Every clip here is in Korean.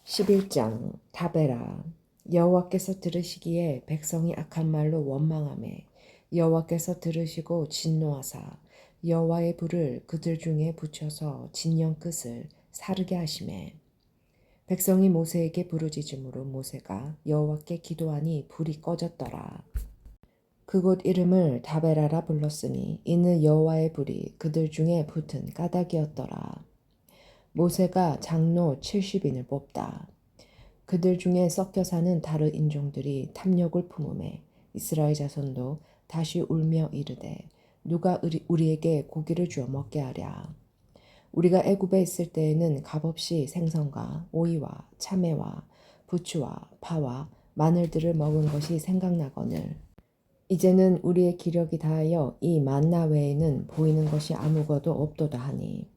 11장 다베라. 여호와께서 들으시기에 백성이 악한 말로 원망하매 여호와께서 들으시고 진노하사 여호와의 불을 그들 중에 붙여서 진영 끝을 사르게 하시매 백성이 모세에게 부르짖음으로 모세가 여호와께 기도하니 불이 꺼졌더라. 그곳 이름을 다베라라 불렀으니 이는 여호와의 불이 그들 중에 붙은 까닭이었더라. 모세가 장로 70인을 뽑다. 그들 중에 섞여 사는 다른 인종들이 탐욕을 품음에 이스라엘 자손도 다시 울며 이르되 누가 우리에게 고기를 주어 먹게 하랴. 우리가 애굽에 있을 때에는 값없이 생선과 오이와 참외와 부추와 파와 마늘들을 먹은 것이 생각나거늘 이제는 우리의 기력이 다하여 이 만나 외에는 보이는 것이 아무것도 없도다 하니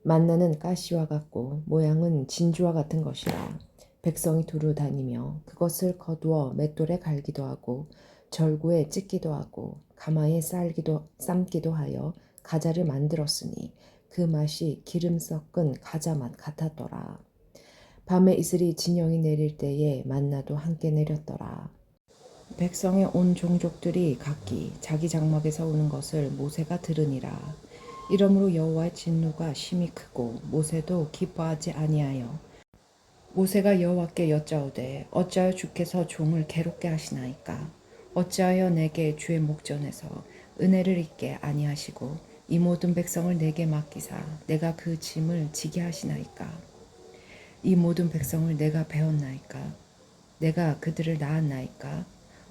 만나는 가시와 같고 모양은 진주와 같은 것이라 백성이 두루 다니며 그것을 거두어 맷돌에 갈기도 하고 절구에 찢기도 하고 가마에 삶기도 하여 가자를 만들었으니 그 맛이 기름 섞은 가자 맛 같았더라. 밤에 이슬이 진영이 내릴 때에 만나도 함께 내렸더라. 백성의 온 종족들이 각기 자기 장막에서 오는 것을 모세가 들으니라. 이러므로 여호와의 진노가 심히 크고 모세도 기뻐하지 아니하여 모세가 여호와께 여짜오되 어찌하여 주께서 종을 괴롭게 하시나이까. 어찌하여 내게 주의 목전에서 은혜를 잊게 아니하시고 이 모든 백성을 내게 맡기사 내가 그 짐을 지게 하시나이까. 이 모든 백성을 내가 배웠나이까. 내가 그들을 낳았나이까.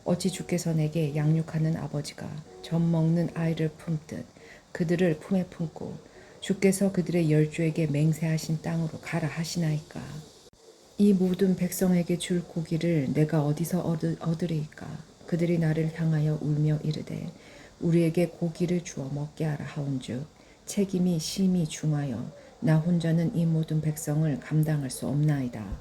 어찌 주께서 내게 양육하는 아버지가 젖 먹는 아이를 품듯 그들을 품에 품고 주께서 그들의 열조에게 맹세하신 땅으로 가라 하시나이까. 이 모든 백성에게 줄 고기를 내가 어디서 얻으리이까. 그들이 나를 향하여 울며 이르되 우리에게 고기를 주어 먹게 하라 하온즉 책임이 심히 중하여 나 혼자는 이 모든 백성을 감당할 수 없나이다.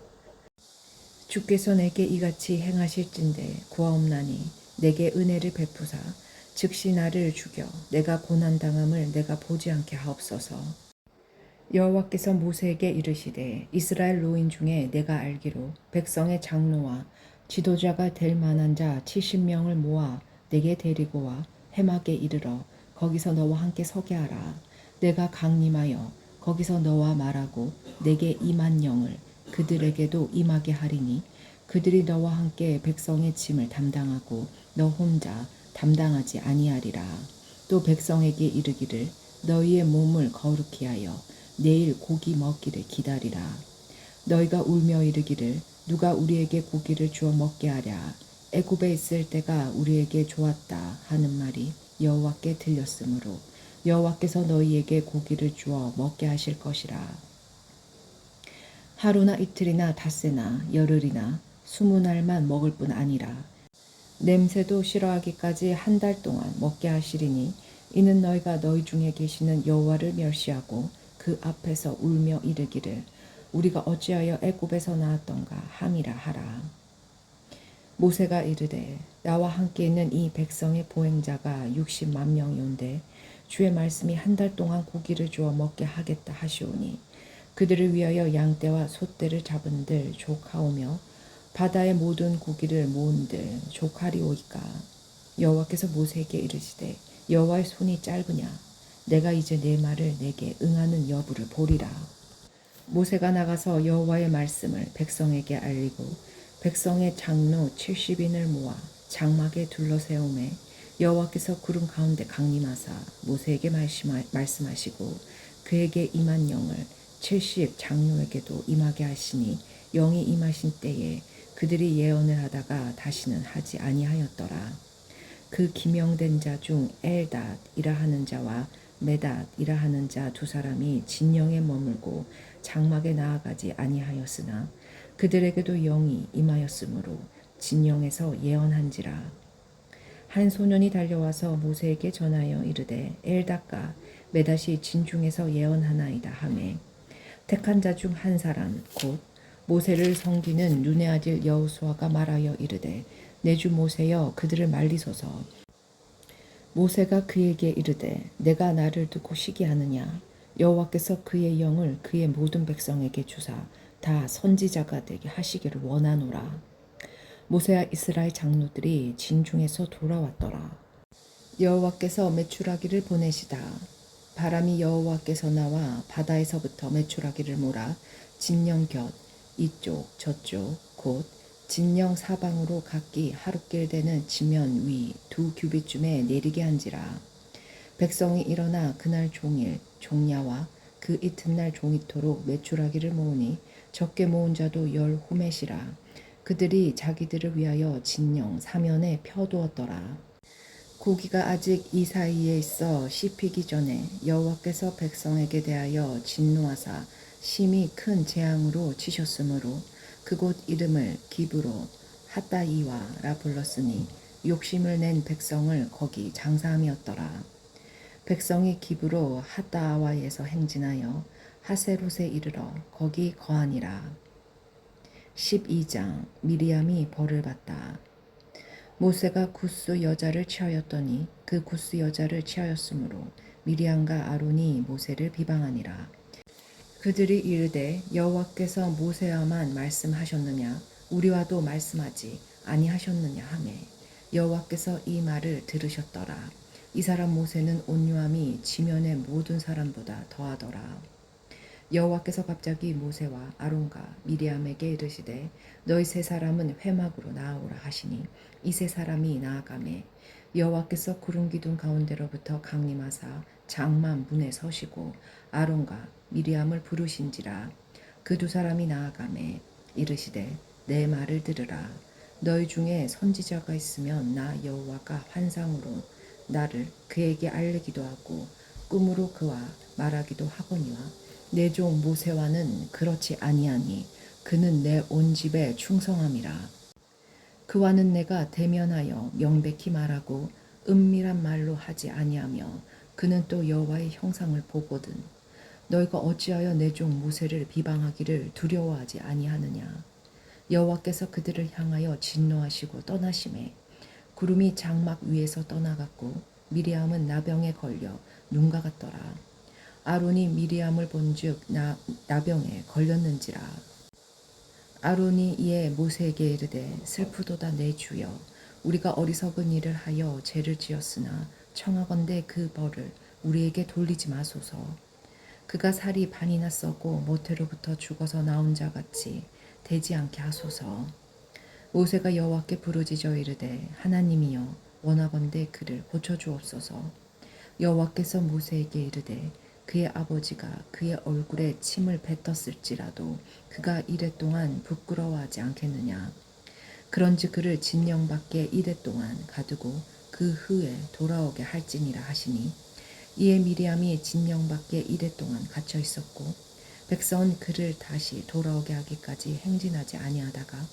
주께서 내게 이같이 행하실진대 구하옵나니 내게 은혜를 베푸사 즉시 나를 죽여 내가 고난당함을 내가 보지 않게 하옵소서. 여호와께서 모세에게 이르시되 이스라엘 노인 중에 내가 알기로 백성의 장로와 지도자가 될 만한 자 70명을 모아 내게 데리고 와 해막에 이르러 거기서 너와 함께 서게 하라. 내가 강림하여 거기서 너와 말하고 내게 임한 영을 그들에게도 임하게 하리니 그들이 너와 함께 백성의 짐을 담당하고 너 혼자 담당하지 아니하리라. 또 백성에게 이르기를 너희의 몸을 거룩히 하여 내일 고기 먹기를 기다리라. 너희가 울며 이르기를 누가 우리에게 고기를 주어 먹게 하랴. 애굽에 있을 때가 우리에게 좋았다 하는 말이 여호와께 들렸으므로 여호와께서 너희에게 고기를 주어 먹게 하실 것이라. 하루나 이틀이나 닷새나 열흘이나 20날만 먹을 뿐 아니라 냄새도 싫어하기까지 한 달 동안 먹게 하시리니 이는 너희가 너희 중에 계시는 여호와를 멸시하고 그 앞에서 울며 이르기를 우리가 어찌하여 애굽에서 나왔던가 함이라 하라. 모세가 이르되 나와 함께 있는 이 백성의 보행자가 60만 명이온데 주의 말씀이 한 달 동안 고기를 주어 먹게 하겠다 하시오니 그들을 위하여 양떼와 소떼를 잡은들 족하오며 바다의 모든 고기를 모은들 족하리오이까. 여호와께서 모세에게 이르시되 여호와의 손이 짧으냐. 내가 이제 내 말을 내게 응하는 여부를 보리라. 모세가 나가서 여호와의 말씀을 백성에게 알리고 백성의 장로 70인을 모아 장막에 둘러세우매 여호와께서 구름 가운데 강림하사 모세에게 말씀하시고 그에게 임한 영을 70 장로에게도 임하게 하시니 영이 임하신 때에 그들이 예언을 하다가 다시는 하지 아니하였더라. 그 기명된 자 중 엘닷이라 하는 자와 메닷이라 하는 자 두 사람이 진영에 머물고 장막에 나아가지 아니하였으나 그들에게도 영이 임하였으므로 진영에서 예언한지라. 한 소년이 달려와서 모세에게 전하여 이르되 엘닷과 메닷이 진중에서 예언하나이다 하매 택한 자 중 한 사람 곧 모세를 섬기는 눈의 아들 여호수아가 말하여 이르되 내 주 모세여 그들을 말리소서. 모세가 그에게 이르되 내가 나를 두고 시기하느냐. 여호와께서 그의 영을 그의 모든 백성에게 주사 다 선지자가 되게 하시기를 원하노라. 모세와 이스라엘 장로들이 진중에서 돌아왔더라. 여호와께서 메추라기를 보내시다. 바람이 여호와께서 나와 바다에서부터 메추라기를 몰아 진영 곁 이쪽 저쪽 곧 진영 사방으로 각기 하루길 되는 지면 위 2규빗쯤에 내리게 한지라. 백성이 일어나 그날 종일 종야와 그 이튿날 종이토록 메추라기를 모으니 적게 모은 자도 10호멧이라. 그들이 자기들을 위하여 진영 사면에 펴두었더라. 고기가 아직 이 사이에 있어 씹히기 전에 여호와께서 백성에게 대하여 진노하사 심히 큰 재앙으로 치셨으므로 그곳 이름을 기브로 핫다이와라 불렀으니 욕심을 낸 백성을 거기 장사함이었더라. 백성이 기브로 핫다와에서 행진하여 하세롯에 이르러 거기 거하니라. 12장 미리암이 벌을 받다. 모세가 구스 여자를 취하였더니 그 구스 여자를 취하였으므로 미리암과 아론이 모세를 비방하니라. 그들이 이르되 여호와께서 모세와만 말씀하셨느냐 우리와도 말씀하지 아니하셨느냐 하매 여호와께서 이 말을 들으셨더라. 이 사람 모세는 온유함이 지면의 모든 사람보다 더하더라. 여호와께서 갑자기 모세와 아론과 미리암에게 이르시되 너희 세 사람은 회막으로 나아오라 하시니 이 세 사람이 나아가매 여호와께서 구름 기둥 가운데로부터 강림하사 장막 문에 서시고 아론과 미리암을 부르신지라. 그 두 사람이 나아가매 이르시되 내 말을 들으라. 너희 중에 선지자가 있으면 나 여호와가 환상으로 나를 그에게 알리기도 하고 꿈으로 그와 말하기도 하거니와 내 종 모세와는 그렇지 아니하니 그는 내 온 집에 충성함이라. 그와는 내가 대면하여 명백히 말하고 은밀한 말로 하지 아니하며 그는 또 여호와의 형상을 보거든. 너희가 어찌하여 내 종 모세를 비방하기를 두려워하지 아니하느냐. 여호와께서 그들을 향하여 진노하시고 떠나심에 구름이 장막 위에서 떠나갔고 미리암은 나병에 걸려 눈가 같더라. 아론이 미리암을 본즉 나병에 걸렸는지라. 아론이 이에 모세에게 이르되 슬프도다 내 주여 우리가 어리석은 일을 하여 죄를 지었으나 청하건대 그 벌을 우리에게 돌리지 마소서. 그가 살이 반이나 썩고 모태로부터 죽어서 나온 자 같이 되지 않게 하소서. 모세가 여호와께 부르짖어 이르되 하나님이여 원하건대 그를 고쳐주옵소서. 여호와께서 모세에게 이르되 그의 아버지가 그의 얼굴에 침을 뱉었을지라도 그가 이랫동안 부끄러워하지 않겠느냐. 그런즉 그를 진영 밖에 이랫동안 가두고 그 후에 돌아오게 할지니라 하시니 이에 미리암이 진영 밖에 이랫동안 갇혀 있었고 백성은 그를 다시 돌아오게 하기까지 행진하지 아니하다가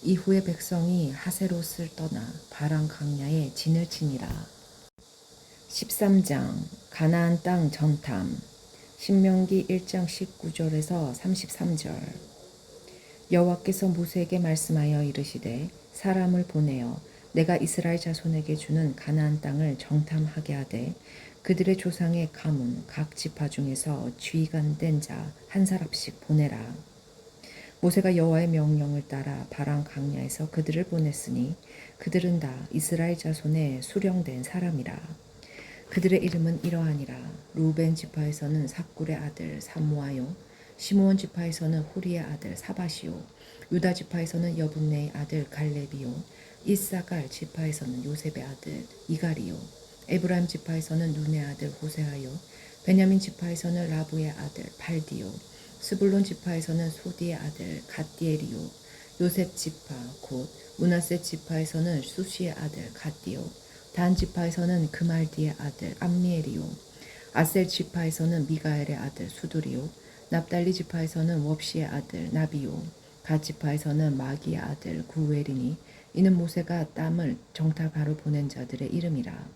이후에 백성이 하세롯을 떠나 바람 강야에 진을 치니라. 13장 가나안 땅 전탐. 신명기 1장 19절에서 33절. 여호와께서 모세에게 말씀하여 이르시되 사람을 보내어 내가 이스라엘 자손에게 주는 가나안 땅을 정탐하게 하되 그들의 조상의 가문 각 지파 중에서 지휘관된 자 한 사람씩 보내라. 모세가 여호와의 명령을 따라 바람 강야에서 그들을 보냈으니 그들은 다 이스라엘 자손의 수령된 사람이라. 그들의 이름은 이러하니라. 루벤 지파에서는 삭굴의 아들 삼모아요. 시므온 지파에서는 후리의 아들 사바시요. 유다 지파에서는 여분네의 아들 갈렙이요. 이사갈 지파에서는 요셉의 아들 이갈이요. 에브라임 지파에서는 눈의 아들 호세아요. 베냐민 지파에서는 라부의 아들 발디요. 스불론 지파에서는 소디의 아들 갓디엘이요. 요셉 지파 곧 므낫세 지파에서는 수시의 아들 갓디요. 단 지파에서는 그말디의 아들 암미엘이요. 아셀 지파에서는 미가엘의 아들 수두리요. 납달리 지파에서는 웁시의 아들 나비요. 갓 지파에서는 마기의 아들 구엘이니 이는 모세가 땀을 정탐하러 보낸 자들의 이름이라.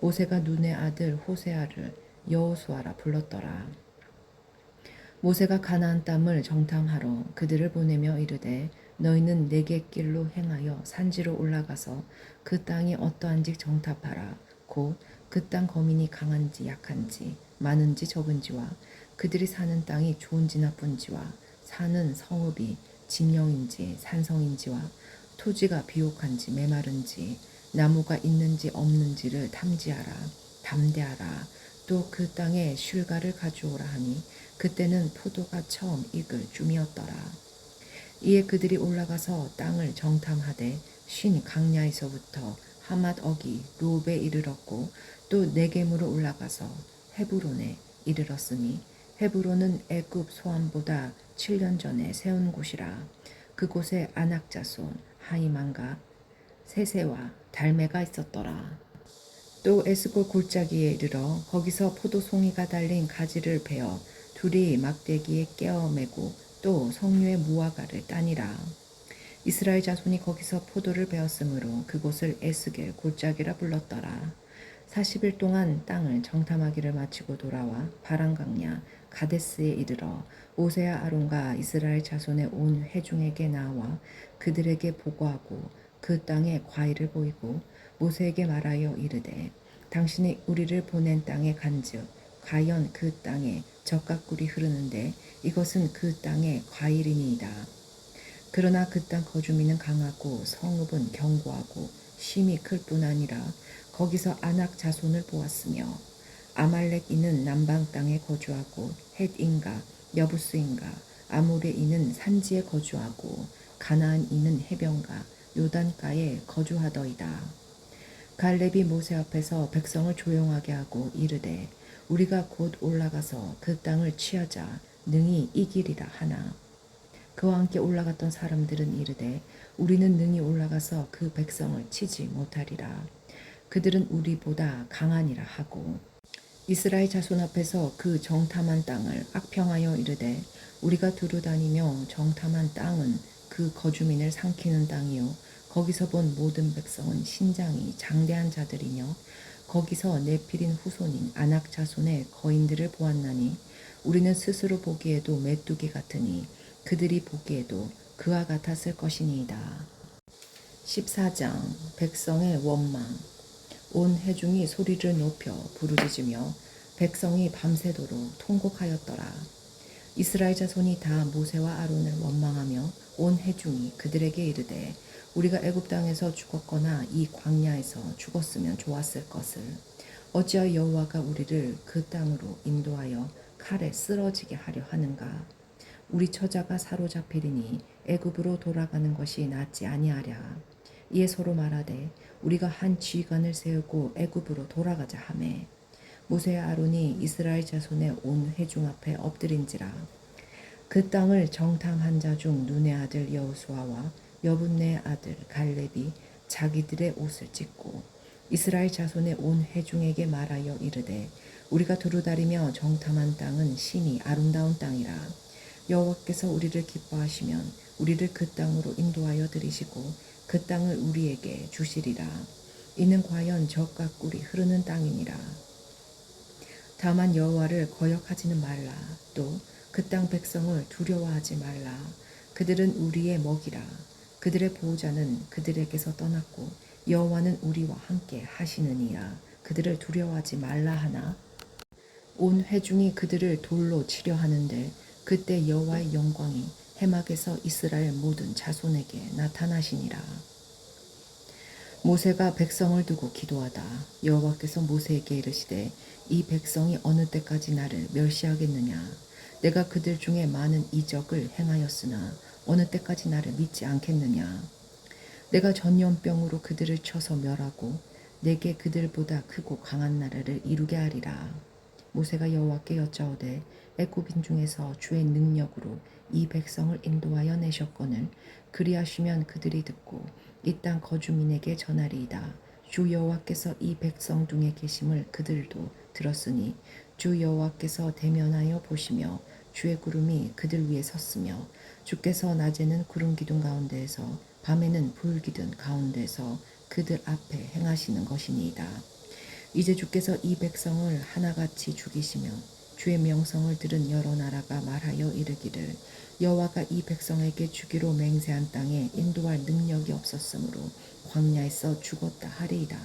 모세가 눈의 아들 호세아를 여호수아라 불렀더라. 모세가 가나안 땅을 정탐하러 그들을 보내며 이르되 너희는 내게 길로 행하여 산지로 올라가서 그 땅이 어떠한지 정탐하라. 곧 그 땅 거민이 강한지 약한지 많은지 적은지와 그들이 사는 땅이 좋은지 나쁜지와 사는 성읍이 진영인지 산성인지와 토지가 비옥한지 메마른지 나무가 있는지 없는지를 탐지하라. 담대하라. 또 그 땅에 쉴가를 가져오라 하니 그때는 포도가 처음 익을 쯤이었더라. 이에 그들이 올라가서 땅을 정탐하되 쉰 강야에서부터 하맛 어기 룹에 이르렀고 또 네겜으로 올라가서 헤브론에 이르렀으니 헤브론은 애굽 소암보다 7년 전에 세운 곳이라. 그곳에 아낙 자손 하이만과 세세와 달메가 있었더라. 또 에스골 골짜기에 이르러 거기서 포도송이가 달린 가지를 베어 둘이 막대기에 깨어 매고 또 석류의 무화과를 따니라. 이스라엘 자손이 거기서 포도를 베었으므로 그곳을 에스겔 골짜기라 불렀더라. 40일 동안 땅을 정탐하기를 마치고 돌아와 바란강야 가데스에 이르러 모세와 아론과 이스라엘 자손의 온 회중에게 나와 그들에게 보고하고 그 땅에 과일을 보이고 모세에게 말하여 이르되 당신이 우리를 보낸 땅에 간즉 과연 그 땅에 젖과 꿀이 흐르는데 이것은 그 땅의 과일이니이다. 그러나 그 땅 거주민은 강하고 성읍은 견고하고 심이 클 뿐 아니라 거기서 아낙 자손을 보았으며 아말렉인은 남방 땅에 거주하고 헷인가 여부스인가 아모레인은 산지에 거주하고 가나안인은 해변가 요단가에 거주하더이다. 갈렙이 모세 앞에서 백성을 조용하게 하고 이르되 우리가 곧 올라가서 그 땅을 취하자 능히 이기리라 하나. 그와 함께 올라갔던 사람들은 이르되 우리는 능히 올라가서 그 백성을 치지 못하리라. 그들은 우리보다 강하니라 하고 이스라엘 자손 앞에서 그 정탐한 땅을 악평하여 이르되 우리가 두루다니며 정탐한 땅은 그 거주민을 삼키는 땅이요 거기서 본 모든 백성은 신장이 장대한 자들이며 거기서 네필인 후손인 아낙 자손의 거인들을 보았나니 우리는 스스로 보기에도 메뚜기 같으니 그들이 보기에도 그와 같았을 것이니이다. 14장 백성의 원망. 온 회중이 소리를 높여 부르짖으며 백성이 밤새도록 통곡하였더라. 이스라엘 자손이 다 모세와 아론을 원망하며 온 회중이 그들에게 이르되 우리가 애굽 땅에서 죽었거나 이 광야에서 죽었으면 좋았을 것을 어찌하여 여호와가 우리를 그 땅으로 인도하여 칼에 쓰러지게 하려 하는가. 우리 처자가 사로잡히리니 애굽으로 돌아가는 것이 낫지 아니하랴. 이에 서로 말하되 우리가 한 지휘관을 세우고 애굽으로 돌아가자 하매 모세와 아론이 이스라엘 자손의 온 회중 앞에 엎드린지라. 그 땅을 정탐한 자 중 눈의 아들 여호수아와 여분네의 아들 갈렙이 자기들의 옷을 찢고 이스라엘 자손의 온 회중에게 말하여 이르되 우리가 두루다리며 정탐한 땅은 심히 아름다운 땅이라. 여호와께서 우리를 기뻐하시면 우리를 그 땅으로 인도하여 들이시고 그 땅을 우리에게 주시리라. 이는 과연 젖과 꿀이 흐르는 땅이니라. 다만 여호와를 거역하지는 말라. 또 그 땅 백성을 두려워하지 말라. 그들은 우리의 먹이라. 그들의 보호자는 그들에게서 떠났고 여호와는 우리와 함께 하시느니라. 그들을 두려워하지 말라 하나. 온 회중이 그들을 돌로 치려 하는데 그때 여호와의 영광이 해막에서 이스라엘 모든 자손에게 나타나시니라. 모세가 백성을 두고 기도하다 여호와께서 모세에게 이르시되 이 백성이 어느 때까지 나를 멸시하겠느냐. 내가 그들 중에 많은 이적을 행하였으나 어느 때까지 나를 믿지 않겠느냐. 내가 전염병으로 그들을 쳐서 멸하고 내게 그들보다 크고 강한 나라를 이루게 하리라. 모세가 여호와께 여짜오되 애굽인 중에서 주의 능력으로 이 백성을 인도하여 내셨거늘 그리하시면 그들이 듣고 이 땅 거주민에게 전하리이다. 주 여호와께서 이 백성 중에 계심을 그들도 들었으니 주 여호와께서 대면하여 보시며 주의 구름이 그들 위에 섰으며 주께서 낮에는 구름 기둥 가운데에서 밤에는 불 기둥 가운데서 그들 앞에 행하시는 것이니이다. 이제 주께서 이 백성을 하나같이 죽이시며 주의 명성을 들은 여러 나라가 말하여 이르기를 여호와가 이 백성에게 주기로 맹세한 땅에 인도할 능력이 없었으므로 광야에서 죽었다 하리이다.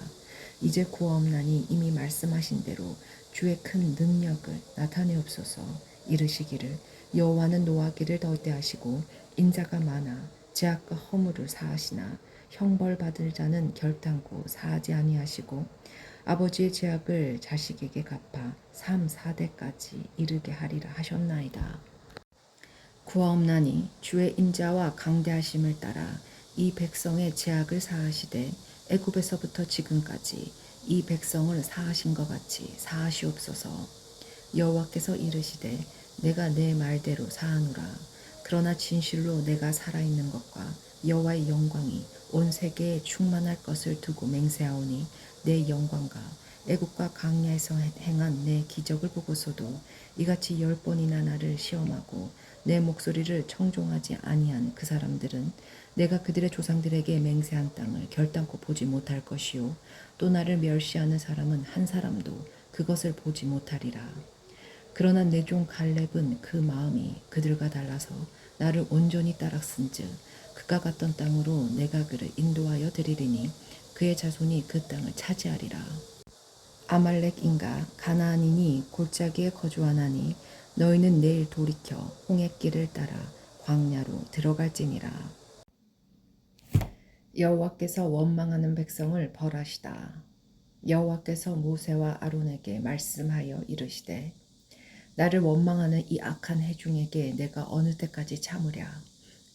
이제 구하옵나니 이미 말씀하신 대로 주의 큰 능력을 나타내옵소서. 이르시기를 여호와는 노하기를 더디하시고 인자가 많아 죄악과 허물을 사하시나 형벌 받을 자는 결단코 사하지 아니하시고 아버지의 죄악을 자식에게 갚아 3, 4대까지 이르게 하리라 하셨나이다. 구하옵나니 주의 인자와 강대하심을 따라 이 백성의 죄악을 사하시되 애굽에서부터 지금까지 이 백성을 사하신 것 같이 사하시옵소서. 여호와께서 이르시되 내가 내 말대로 사하노라. 그러나 진실로 내가 살아있는 것과 여호와의 영광이 온 세계에 충만할 것을 두고 맹세하오니 내 영광과 애국과 강야에서 행한 내 기적을 보고서도 이같이 10번이나 나를 시험하고 내 목소리를 청종하지 아니한 그 사람들은 내가 그들의 조상들에게 맹세한 땅을 결단코 보지 못할 것이요 또 나를 멸시하는 사람은 한 사람도 그것을 보지 못하리라. 그러나 내 종 갈렙은 그 마음이 그들과 달라서 나를 온전히 따랐은즉 그가 갔던 땅으로 내가 그를 인도하여 드리리니 그의 자손이 그 땅을 차지하리라. 아말렉인가 가나안인이 골짜기에 거주하나니 너희는 내일 돌이켜 홍해길을 따라 광야로 들어갈지니라. 여호와께서 원망하는 백성을 벌하시다. 여호와께서 모세와 아론에게 말씀하여 이르시되 나를 원망하는 이 악한 회중에게 내가 어느 때까지 참으랴.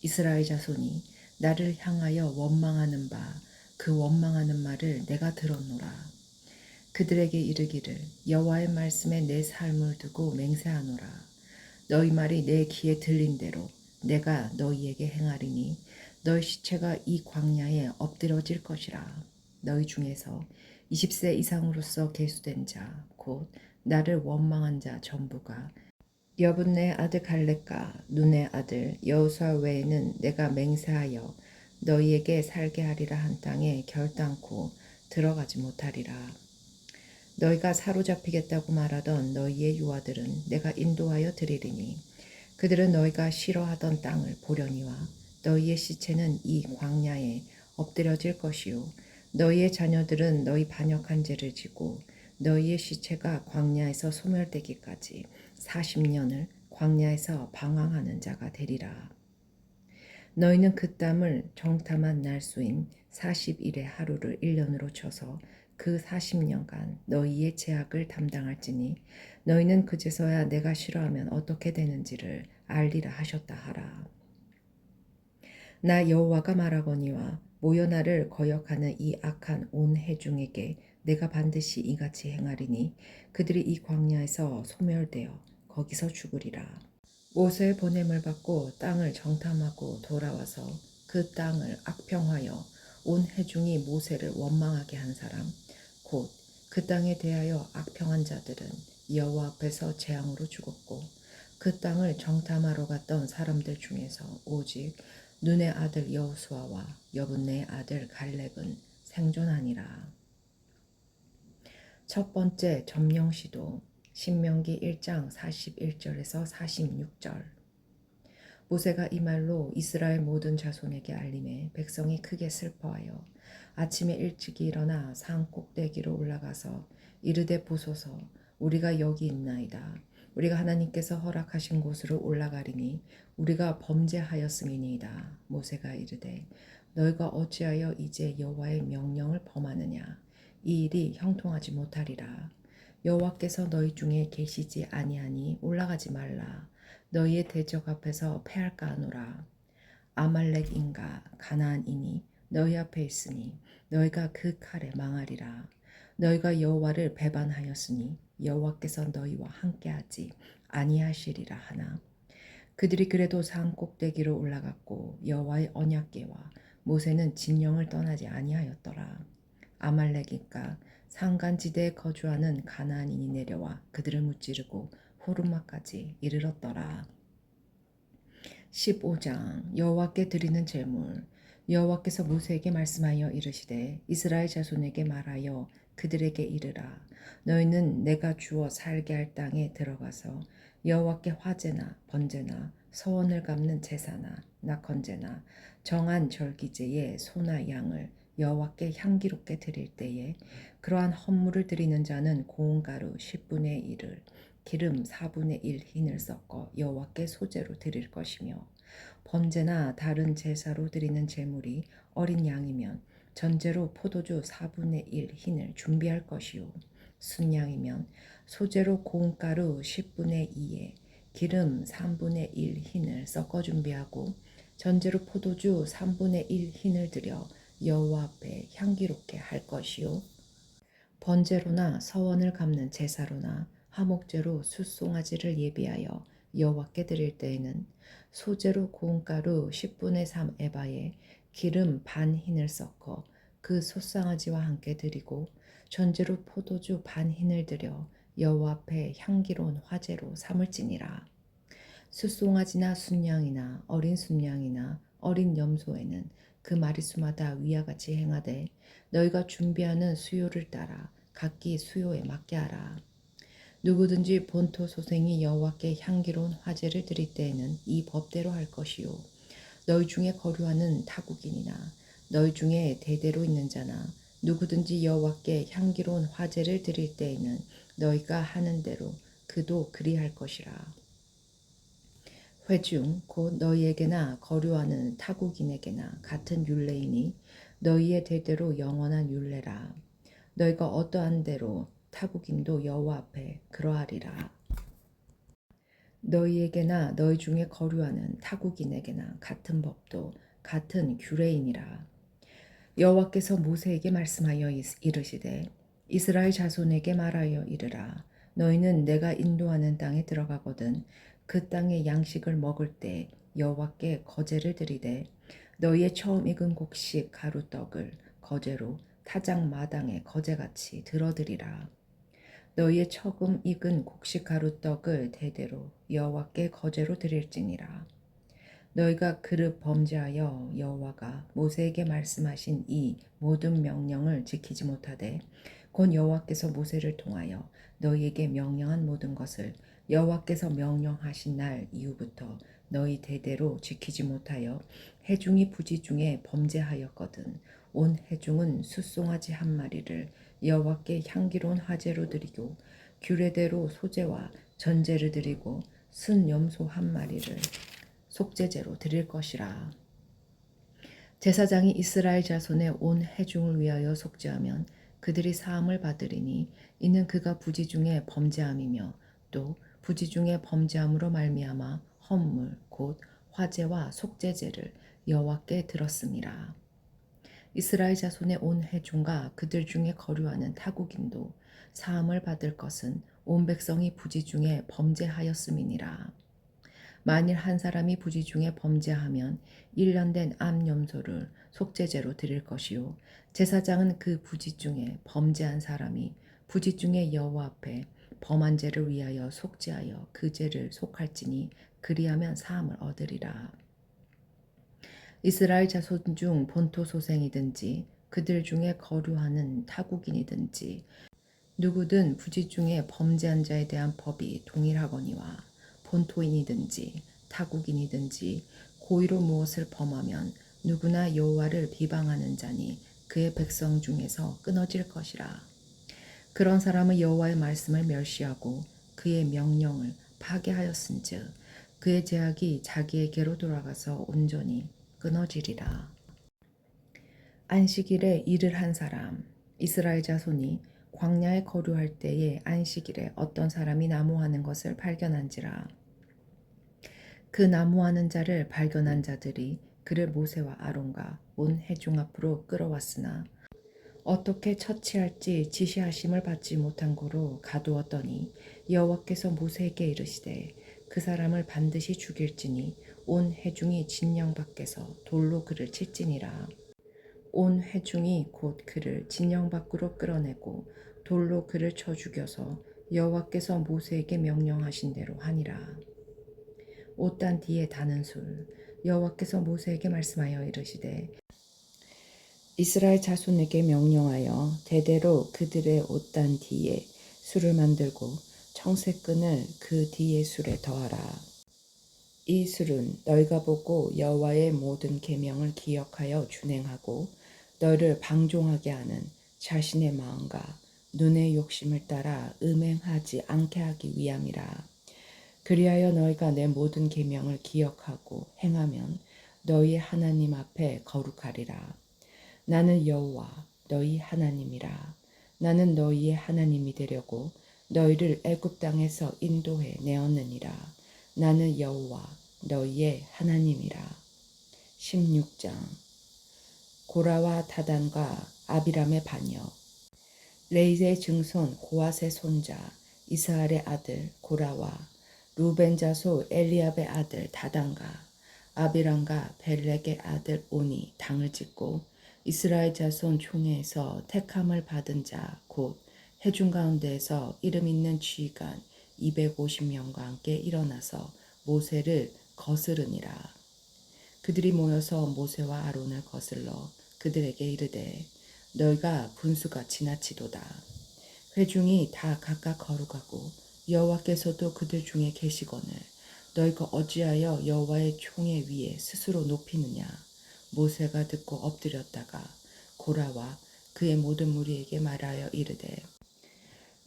이스라엘 자손이 나를 향하여 원망하는 바 그 원망하는 말을 내가 들었노라. 그들에게 이르기를 여호와의 말씀에 내 삶을 두고 맹세하노라. 너희 말이 내 귀에 들린 대로 내가 너희에게 행하리니 너희 시체가 이 광야에 엎드러질 것이라. 너희 중에서 20세 이상으로서 계수된 자 곧 나를 원망한 자 전부가 여분네 아들 갈렙과 눈의 아들 여호수아 외에는 내가 맹세하여 너희에게 살게 하리라 한 땅에 결단코 들어가지 못하리라. 너희가 사로잡히겠다고 말하던 너희의 유아들은 내가 인도하여 드리리니 그들은 너희가 싫어하던 땅을 보려니와 너희의 시체는 이 광야에 엎드려질 것이요 너희의 자녀들은 너희 반역한 죄를 지고 너희의 시체가 광야에서 소멸되기까지 40년을 광야에서 방황하는 자가 되리라. 너희는 그 땀을 정탐한 날수인 40일의 하루를 1년으로 쳐서 그 40년간 너희의 죄악을 담당할지니 너희는 그제서야 내가 싫어하면 어떻게 되는지를 알리라 하셨다 하라. 나 여호와가 말하거니와 모여 나를 거역하는 이 악한 온 회중에게 내가 반드시 이같이 행하리니 그들이 이 광야에서 소멸되어 거기서 죽으리라. 모세의 보냄을 받고 땅을 정탐하고 돌아와서 그 땅을 악평하여 온 회중이 모세를 원망하게 한 사람 곧 그 땅에 대하여 악평한 자들은 여호와 앞에서 재앙으로 죽었고 그 땅을 정탐하러 갔던 사람들 중에서 오직 눈의 아들 여호수아와 여분네의 아들 갈렙은 생존하니라. 첫 번째 점령 시도 신명기 1장 41절에서 46절. 모세가 이 말로 이스라엘 모든 자손에게 알림해 백성이 크게 슬퍼하여 아침에 일찍이 일어나 산 꼭대기로 올라가서 이르되 보소서 우리가 여기 있나이다. 우리가 하나님께서 허락하신 곳으로 올라가리니 우리가 범죄하였음이니이다. 모세가 이르되 너희가 어찌하여 이제 여호와의 명령을 범하느냐. 이 일이 형통하지 못하리라. 여호와께서 너희 중에 계시지 아니하니 올라가지 말라. 너희의 대적 앞에서 패할까 하노라. 아말렉인가 가나안인이 너희 앞에 있으니 너희가 그 칼에 망하리라. 너희가 여호와를 배반하였으니 여호와께서 너희와 함께하지 아니하시리라 하나. 그들이 그래도 산 꼭대기로 올라갔고 여호와의 언약궤와 모세는 진영을 떠나지 아니하였더라. 아말렉인가 산간지대에 거주하는 가나안인이 내려와 그들을 무찌르고 호르마까지 이르렀더라. 15장 여호와께 드리는 제물. 여호와께서 모세에게 말씀하여 이르시되 이스라엘 자손에게 말하여 그들에게 이르라. 너희는 내가 주어 살게 할 땅에 들어가서 여호와께 화제나 번제나 서원을 갚는 제사나 낙헌제나 정한 절기제의 소나 양을 여호와께 향기롭게 드릴 때에 그러한 헌물을 드리는 자는 고운 가루 10분의 1을 기름 4분의 1 흰을 섞어 여호와께 소제로 드릴 것이며 번제나 다른 제사로 드리는 제물이 어린 양이면 전제로 포도주 4분의 1 흰을 준비할 것이요 순양이면 소제로 고운가루 10분의 2에 기름 3분의 1 흰을 섞어 준비하고 전제로 포도주 3분의 1 흰을 들여 여호와 앞에 향기롭게 할 것이요 번제로나 서원을 갚는 제사로나 화목제로 숫송아지를 예비하여 여호와께 드릴 때에는 소제로 고운 가루 10분의 3 에바에 기름 반 흰을 섞어 그 숫송아지와 함께 드리고 전제로 포도주 반 흰을 들여 여호와 앞에 향기로운 화제로 삼을지니라. 숫송아지나 순양이나 어린 순양이나 어린 염소에는 그 마리수마다 위와 같이 행하되 너희가 준비하는 수요를 따라 각기 수요에 맞게 하라. 누구든지 본토 소생이 여호와께 향기로운 화제를 드릴 때에는 이 법대로 할 것이요 너희 중에 거류하는 타국인이나 너희 중에 대대로 있는 자나 누구든지 여호와께 향기로운 화제를 드릴 때에는 너희가 하는 대로 그도 그리할 것이라. 회중 곧 너희에게나 거류하는 타국인에게나 같은 율례이니 너희의 대대로 영원한 율례라. 너희가 어떠한 대로 타국인도 여호와 앞에 그러하리라. 너희에게나 너희 중에 거류하는 타국인에게나 같은 법도 같은 규례이니라. 여호와께서 모세에게 말씀하여 이르시되 이스라엘 자손에게 말하여 이르라. 너희는 내가 인도하는 땅에 들어가거든 그 땅의 양식을 먹을 때 여호와께 거제를 드리되 너희의 처음 익은 곡식 가루떡을 거제로 타작 마당에 거제같이 들어드리라. 너희의 처음 익은 곡식 가루떡을 대대로 여호와께 거제로 드릴지니라. 너희가 그릇 범죄하여 여호와가 모세에게 말씀하신 이 모든 명령을 지키지 못하되 곧 여호와께서 모세를 통하여 너희에게 명령한 모든 것을 여호와께서 명령하신 날 이후부터 너희 대대로 지키지 못하여 회중이 부지 중에 범죄하였거든 온 회중은 숫송아지 한 마리를 여호와께 향기로운 화제로 드리고 규례대로 소제와 전제를 드리고 순 염소 한 마리를 속죄제로 드릴 것이라. 제사장이 이스라엘 자손의 온 회중을 위하여 속죄하면 그들이 사함을 받으리니 이는 그가 부지 중에 범죄함이며 또 부지 중에 범죄함으로 말미암아 헌물 곧 화제와 속죄제를 여호와께 드렸음이라. 이스라엘 자손의 온 회중과 그들 중에 거류하는 타국인도 사함을 받을 것은 온 백성이 부지 중에 범죄하였음이니라. 만일 한 사람이 부지 중에 범죄하면 1년 된 암염소를 속죄제로 드릴 것이요 제사장은 그 부지 중에 범죄한 사람이 부지 중에 여호와 앞에 범한 죄를 위하여 속죄하여 그 죄를 속할지니 그리하면 사함을 얻으리라. 이스라엘 자손 중 본토 소생이든지 그들 중에 거류하는 타국인이든지 누구든 부지 중에 범죄한 자에 대한 법이 동일하거니와 본토인이든지 타국인이든지 고의로 무엇을 범하면 누구나 여호와를 비방하는 자니 그의 백성 중에서 끊어질 것이라. 그런 사람은 여호와의 말씀을 멸시하고 그의 명령을 파괴하였은즉 그의 제약이 자기에게로 돌아가서 온전히 끊어지리라. 안식일에 일을 한 사람. 이스라엘 자손이 광야에 거류할 때에 안식일에 어떤 사람이 나무하는 것을 발견한지라. 그 나무하는 자를 발견한 자들이 그를 모세와 아론과 온 회중 앞으로 끌어왔으나 어떻게 처치할지 지시하심을 받지 못한 고로 가두었더니 여호와께서 모세에게 이르시되 그 사람을 반드시 죽일지니 온 회중이 진영 밖에서 돌로 그를 칠지니라. 온 회중이 곧 그를 진영 밖으로 끌어내고 돌로 그를 쳐 죽여서 여호와께서 모세에게 명령하신 대로 하니라. 옷단 뒤에 다는 술. 여호와께서 모세에게 말씀하여 이르시되 이스라엘 자손에게 명령하여 대대로 그들의 옷단 뒤에 술을 만들고 청색끈을 그 뒤에 술에 더하라. 이 술은 너희가 보고 여호와의 모든 계명을 기억하여 준행하고 너희를 방종하게 하는 자신의 마음과 눈의 욕심을 따라 음행하지 않게 하기 위함이라. 그리하여 너희가 내 모든 계명을 기억하고 행하면 너희 하나님 앞에 거룩하리라. 나는 여호와 너희 하나님이라. 나는 너희의 하나님이 되려고 너희를 애굽 땅에서 인도해 내었느니라. 나는 여호와 너희의 하나님이라. 16장. 고라와 다단과 아비람의 반역. 레이의 증손 고앗의 손자 이스할의 아들 고라와 루벤 자손 엘리압의 아들 다단과 아비람과 벨렉의 아들 온이 당을 짓고 이스라엘 자손 총회에서 택함을 받은 자 곧 회중 가운데에서 이름 있는 지휘관 250명과 함께 일어나서 모세를 거스르니라. 그들이 모여서 모세와 아론을 거슬러 그들에게 이르되 너희가 분수가 지나치도다. 회중이 다 각각 거룩하고 여호와께서도 그들 중에 계시거늘 너희가 어찌하여 여호와의 총회 위에 스스로 높이느냐. 모세가 듣고 엎드렸다가 고라와 그의 모든 무리에게 말하여 이르되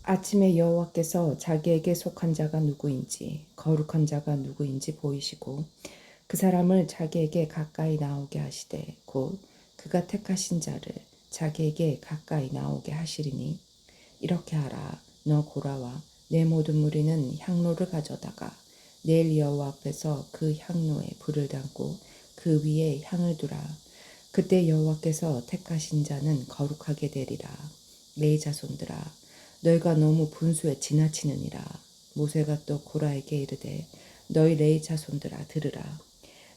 아침에 여호와께서 자기에게 속한 자가 누구인지 거룩한 자가 누구인지 보이시고 그 사람을 자기에게 가까이 나오게 하시되 곧 그가 택하신 자를 자기에게 가까이 나오게 하시리니 이렇게 하라. 너 고라와 내 모든 무리는 향로를 가져다가 내일 여호와 앞에서 그 향로에 불을 담고 그 위에 향을 두라. 그때 여호와께서 택하신 자는 거룩하게 되리라. 레위 자손들아 너희가 너무 분수에 지나치느니라. 모세가 또 고라에게 이르되 너희 레위 자손들아 들으라.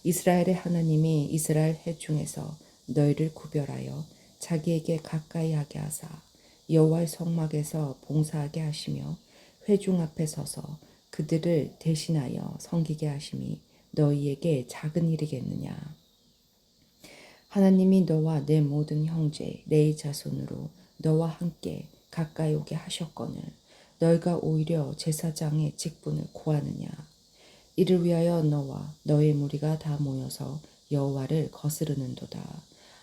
이스라엘의 하나님이 이스라엘 회중에서 너희를 구별하여 자기에게 가까이 하게 하사 여호와의 성막에서 봉사하게 하시며 회중 앞에 서서 그들을 대신하여 섬기게 하심이 너희에게 작은 일이겠느냐. 하나님이 너와 내 모든 형제 레위 자손으로 너와 함께 가까이 오게 하셨거늘 너희가 오히려 제사장의 직분을 구하느냐. 이를 위하여 너와 너의 무리가 다 모여서 여호와를 거스르는도다.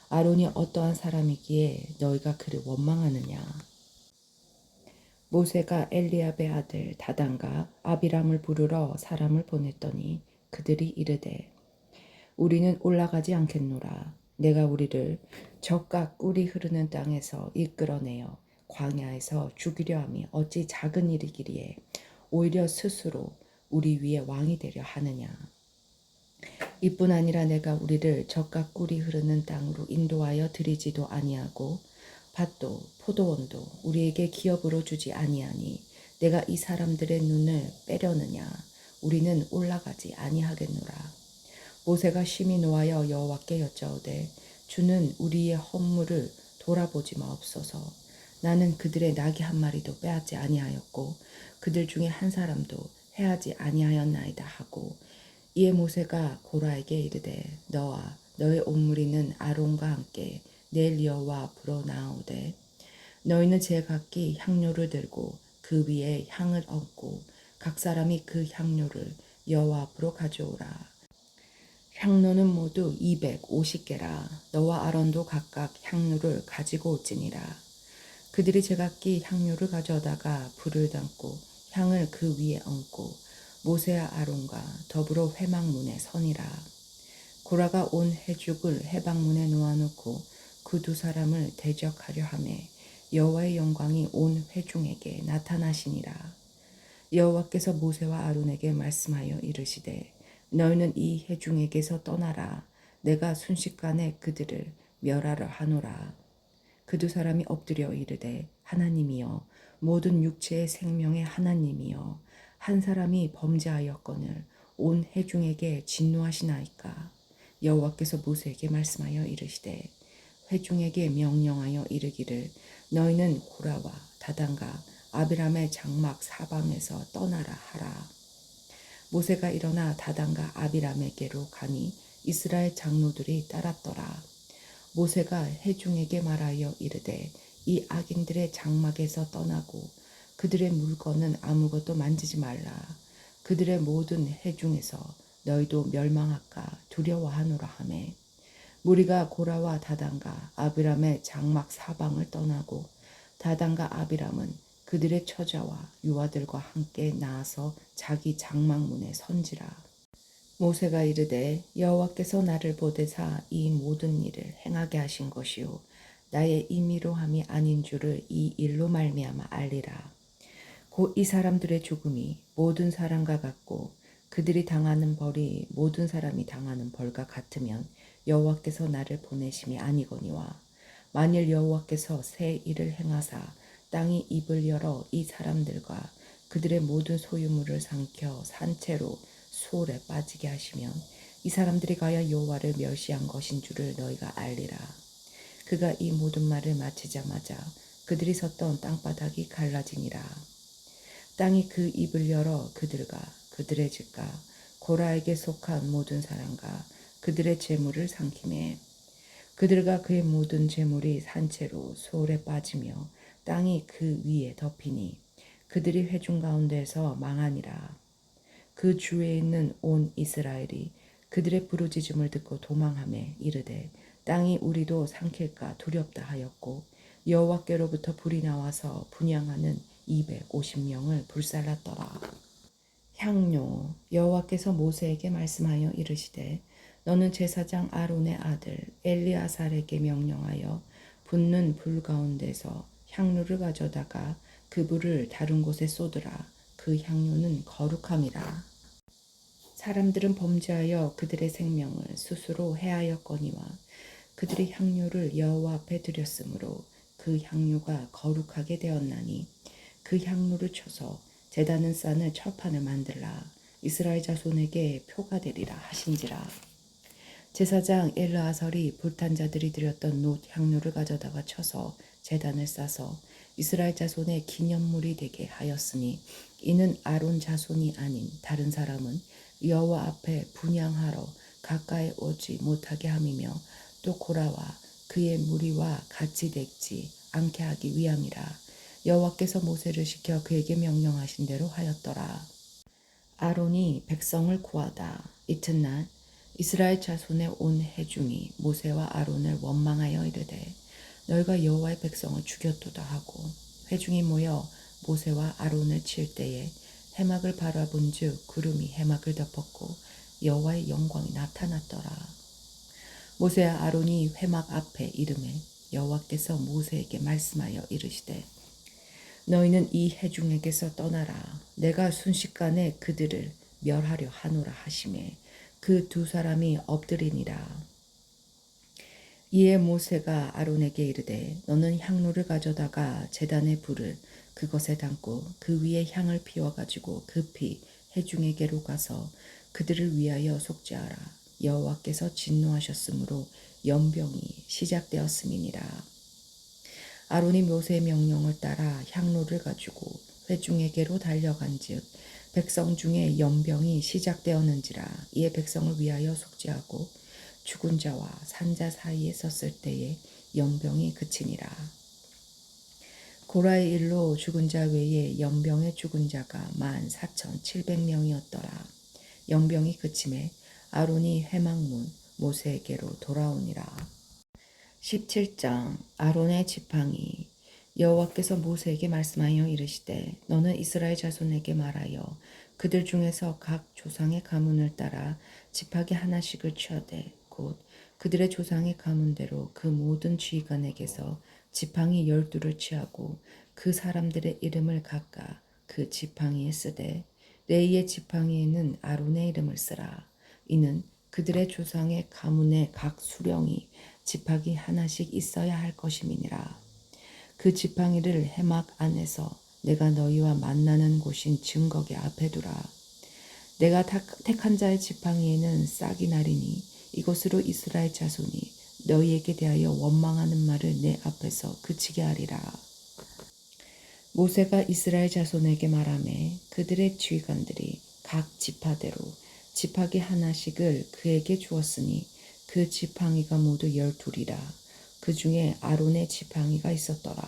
아론이 어떠한 사람이기에 너희가 그를 원망하느냐. 모세가 엘리압의 아들 다단과 아비람을 부르러 사람을 보냈더니 그들이 이르되 우리는 올라가지 않겠노라. 내가 우리를 적과 꿀이 흐르는 땅에서 이끌어내어 광야에서 죽이려 함이 어찌 작은 일이기리에 오히려 스스로 우리 위에 왕이 되려 하느냐. 이뿐 아니라 내가 우리를 적과 꿀이 흐르는 땅으로 인도하여 드리지도 아니하고 밭도 포도원도 우리에게 기업으로 주지 아니하니 내가 이 사람들의 눈을 빼려느냐. 우리는 올라가지 아니하겠노라. 모세가 심히 노하여 여호와께 여짜오되 주는 우리의 허물을 돌아보지 마옵소서. 나는 그들의 나귀 한 마리도 빼앗지 아니하였고 그들 중에 한 사람도 해하지 아니하였나이다 하고 이에 모세가 고라에게 이르되 너와 너의 온 무리는 아론과 함께 내일 여호와 앞으로 나아오되 너희는 제각기 향료를 들고 그 위에 향을 얹고 각 사람이 그 향료를 여호와 앞으로 가져오라. 향로는 모두 250개라. 너와 아론도 각각 향료를 가지고 올지니라. 그들이 제각기 향료를 가져다가 불을 담고 향을 그 위에 얹고 모세와 아론과 더불어 회막문에 서니라. 고라가 온 회죽을 회막문에 놓아놓고 그 두 사람을 대적하려 하매 여호와의 영광이 온 회중에게 나타나시니라. 여호와께서 모세와 아론에게 말씀하여 이르시되 너희는 이 회중에게서 떠나라. 내가 순식간에 그들을 멸하려 하노라. 그 두 사람이 엎드려 이르되 하나님이여 모든 육체의 생명의 하나님이여 한 사람이 범죄하였거늘 온 회중에게 진노하시나이까. 여호와께서 모세에게 말씀하여 이르시되 회중에게 명령하여 이르기를 너희는 고라와 다단과 아비람의 장막 사방에서 떠나라 하라. 모세가 일어나 다단과 아비람에게로 가니 이스라엘 장로들이 따랐더라. 모세가 회중에게 말하여 이르되 이 악인들의 장막에서 떠나고 그들의 물건은 아무것도 만지지 말라. 그들의 모든 회중에서 너희도 멸망할까 두려워하노라 하매 무리가 고라와 다단과 아비람의 장막 사방을 떠나고 다단과 아비람은 그들의 처자와 유아들과 함께 나아서 자기 장막문에 선지라. 모세가 이르되 여호와께서 나를 보대사 이 모든 일을 행하게 하신 것이요 나의 임의로 함이 아닌 줄을 이 일로 말미암아 알리라. 곧 이 사람들의 죽음이 모든 사람과 같고 그들이 당하는 벌이 모든 사람이 당하는 벌과 같으면 여호와께서 나를 보내심이 아니거니와 만일 여호와께서 새 일을 행하사 땅이 입을 열어 이 사람들과 그들의 모든 소유물을 삼켜 산채로 수월에 빠지게 하시면 이 사람들이 가야 여호와를 멸시한 것인 줄을 너희가 알리라. 그가 이 모든 말을 마치자마자 그들이 섰던 땅바닥이 갈라지니라. 땅이 그 입을 열어 그들과 그들의 집과 고라에게 속한 모든 사람과 그들의 재물을 삼키매 그들과 그의 모든 재물이 산채로 소홀에 빠지며 땅이 그 위에 덮이니 그들이 회중 가운데서 망하니라. 그 주위에 있는 온 이스라엘이 그들의 부르짖음을 듣고 도망하며 이르되 땅이 우리도 삼킬까 두렵다 하였고 여호와께로부터 불이 나와서 분향하는 250명을 불살랐더라. 향료 여호와께서 모세에게 말씀하여 이르시되 너는 제사장 아론의 아들 엘리아살에게 명령하여 붙는 불 가운데서 향료를 가져다가 그 불을 다른 곳에 쏟으라. 그 향료는 거룩함이라. 사람들은 범죄하여 그들의 생명을 스스로 해하였거니와 그들이 향료를 여호와 앞에 드렸으므로 그 향료가 거룩하게 되었나니 그 향료를 쳐서 제단은 쌓는 철판을 만들라. 이스라엘 자손에게 표가 되리라 하신지라. 제사장 엘르아살이 불탄 자들이 드렸던 놋 향료를 가져다가 쳐서 제단을 싸서 이스라엘 자손의 기념물이 되게 하였으니 이는 아론 자손이 아닌 다른 사람은 여호와 앞에 분향하러 가까이 오지 못하게 함이며 또 고라와 그의 무리와 같이 되지 않게 하기 위함이라. 여호와께서 모세를 시켜 그에게 명령하신 대로 하였더라. 아론이 백성을 구하다. 이튿날 이스라엘 자손의 온 회중이 모세와 아론을 원망하여 이르되 너희가 여호와의 백성을 죽였도다 하고 회중이 모여 모세와 아론을 칠 때에 해막을 바라본즉 구름이 해막을 덮었고 여호와의 영광이 나타났더라. 모세와 아론이 회막 앞에 이르매 여호와께서 모세에게 말씀하여 이르시되 너희는 이 회중에게서 떠나라. 내가 순식간에 그들을 멸하려 하노라 하시매 그 두 사람이 엎드리니라. 이에 모세가 아론에게 이르되 너는 향로를 가져다가 제단의 불을 그것에 담고 그 위에 향을 피워 가지고 급히 회중에게로 가서 그들을 위하여 속죄하라. 여호와께서 진노하셨으므로 연병이 시작되었음이니라. 아론이 모세의 명령을 따라 향로를 가지고 회중에게로 달려간즉 백성 중에 연병이 시작되었는지라. 이에 백성을 위하여 속죄하고 죽은 자와 산자 사이에 섰을 때에 연병이 그치니라. 고라의 일로 죽은 자 외에 연병에 죽은 자가 14,700명이었더라. 연병이 그침에 아론이 회막문 모세에게로 돌아오니라. 17장 아론의 지팡이. 여호와께서 모세에게 말씀하여 이르시되 너는 이스라엘 자손에게 말하여 그들 중에서 각 조상의 가문을 따라 지팡이 하나씩을 취하되 곧 그들의 조상의 가문대로 그 모든 지휘관에게서 지팡이 12를 취하고 그 사람들의 이름을 각각 그 지팡이에 쓰되 레이의 지팡이에는 아론의 이름을 쓰라. 이는 그들의 조상의 가문의 각 수령이 지팡이 하나씩 있어야 할 것임이니라. 그 지팡이를 해막 안에서 내가 너희와 만나는 곳인 증거계 앞에 두라. 내가 택한 자의 지팡이에는 싹이 나리니 이것으로 이스라엘 자손이 너희에게 대하여 원망하는 말을 내 앞에서 그치게 하리라. 모세가 이스라엘 자손에게 말하매 그들의 지휘관들이 각 지파대로 지팡이 하나씩을 그에게 주었으니 그 지팡이가 모두 12이라. 그 중에 아론의 지팡이가 있었더라.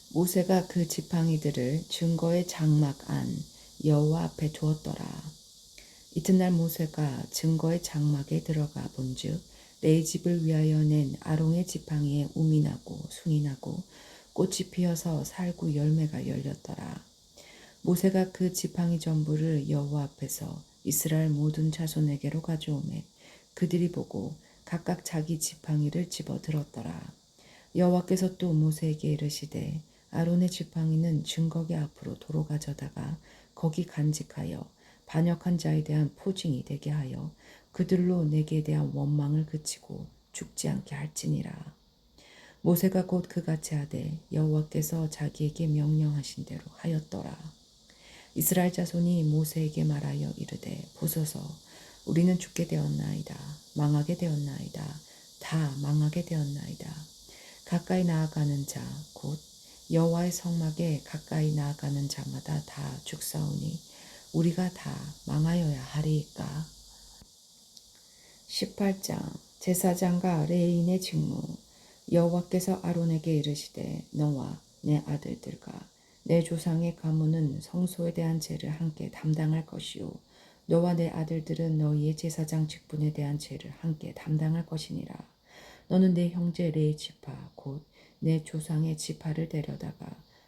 모세가 그 지팡이들을 증거의 장막 안 여호와 앞에 두었더라. 이튿날 모세가 증거의 장막에 들어가 본즉 레이 집을 위하여 낸 아론의 지팡이에 우미 나고 숭이 나고 꽃이 피어서 살구 열매가 열렸더라. 모세가 그 지팡이 전부를 여호와 앞에서 이스라엘 모든 자손에게로 가져오매 그들이 보고 각각 자기 지팡이를 집어 들었더라. 여호와께서 또 모세에게 이르시되 아론의 지팡이는 증거계 앞으로 도로 가져다가 거기 간직하여 반역한 자에 대한 포징이 되게 하여 그들로 내게 대한 원망을 그치고 죽지 않게 할지니라. 모세가 곧 그같이 하되 여호와께서 자기에게 명령하신 대로 하였더라. 이스라엘 자손이 모세에게 말하여 이르되 보소서 우리는 죽게 되었나이다. 망하게 되었나이다. 다 망하게 되었나이다. 가까이 나아가는 자 곧 여호와의 성막에 가까이 나아가는 자마다 다 죽사오니 우리가 다 망하여야 하리이까. 18장 제사장과 레위인의 직무. 여호와께서 아론에게 이르시되 너와 내 아들들과 내 조상의 가문은 성소에 대한 죄를 함께 담당할 것이요 너와 내 아들들은 너희의 제사장 직분에 대한 죄를 함께 담당할 것이니라. 너는 내 형제 레위 지파 곧 내 조상의 지파를 데려다가